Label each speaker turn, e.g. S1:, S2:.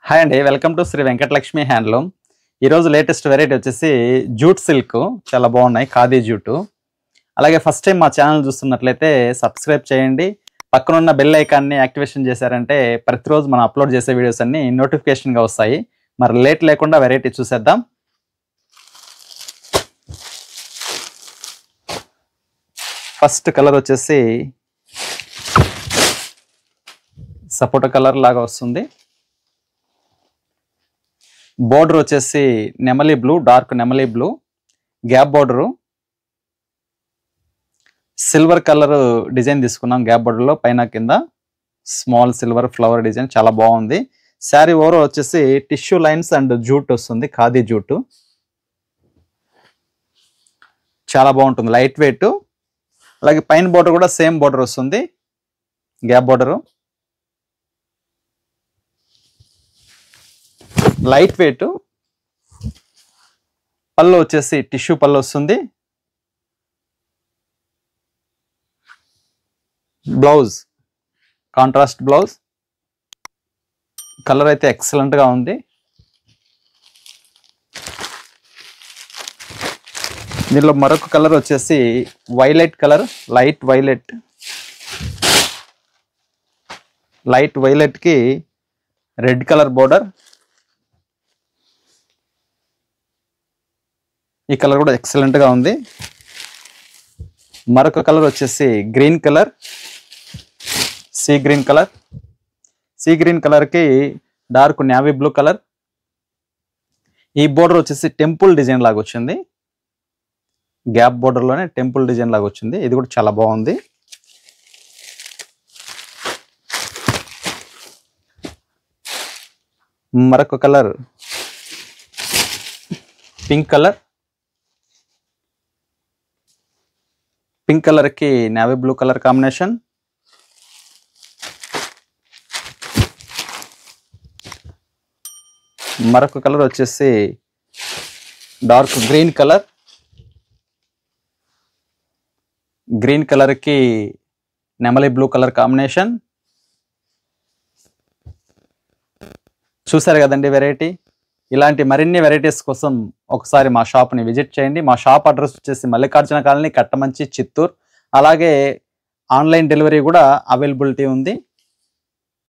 S1: Hi అండి, welcome to Shri Venkatalakshmi handloom. ఈరోజు latest variety వచ్చేసి జూట్ సిల్క్. చాలా బాగున్నాయి, ఖాదీ జూటు. అలాగే ఫస్ట్ టైం మా ఛానల్ చూస్తున్నట్లయితే సబ్స్క్రైబ్ చేయండి. పక్కనున్న బెల్ ఐకాన్ని యాక్టివేషన్ చేశారంటే ప్రతిరోజు మనం అప్లోడ్ చేసే వీడియోస్ అన్ని నోటిఫికేషన్గా వస్తాయి. మరి లేట్ లేకుండా వెరైటీ చూసేద్దాం. ఫస్ట్ కలర్ వచ్చేసి సపోటా కలర్ లాగా వస్తుంది. బోర్డర్ వచ్చేసి నెమలి బ్లూ, డార్క్ నెమలి blue, gap border. Silver colour design తీసుకున్నాం గ్యాప్ బోర్డర్లో, పైన కింద స్మాల్ సిల్వర్ ఫ్లవర్ డిజైన్ చాలా బాగుంది. శారీ ఓవర్ వచ్చేసి టిష్యూ లైన్స్ అండ్ జూట్ వస్తుంది, ఖాదీ జూటు. చాలా బాగుంటుంది, లైట్ వెయిట్. అలాగే పైన బోర్డర్ కూడా సేమ్ బోర్డర్ వస్తుంది, గ్యాప్ బోర్డరు. Light weight. పళ్ళు వచ్చేసి టిష్యూ పళ్ళు వస్తుంది. Blouse contrast blouse. కలర్ అయితే ఎక్సలెంట్ గా ఉంది. దీనిలో మరొక కలర్ వచ్చేసి violet colour, light violet. Light violet కి రెడ్ కలర్ బోర్డర్. ఈ కలర్ కూడా ఎక్సలెంట్ గా ఉంది. మరొక కలర్ వచ్చేసి green colour, sea green colour. Sea green colour కి డార్క్ నేవీ బ్లూ కలర్. ఈ బోర్డర్ వచ్చేసి టెంపుల్ డిజైన్ లాగా వచ్చింది, గ్యాప్ బోర్డర్ లోనే టెంపుల్ డిజైన్ లాగా వచ్చింది. ఇది కూడా చాలా బాగుంది. మరొక colour pink colour. Pink colour కి నేవీ బ్లూ కలర్ కాంబినేషన్. మరొక కలర్ వచ్చేసి dark green colour. Green colour కి నెమలి బ్లూ కలర్ కాంబినేషన్. చూసారు కదండి వెరైటీ. ఇలాంటి మరిన్ని వెరైటీస్ కోసం ఒకసారి మా షాప్ని విజిట్ చేయండి. మా షాప్ అడ్రస్ వచ్చేసి మల్లికార్జున కాలనీ, కట్టమంచి, చిత్తూరు. అలాగే ఆన్లైన్ డెలివరీ కూడా అవైలబిలిటీ ఉంది.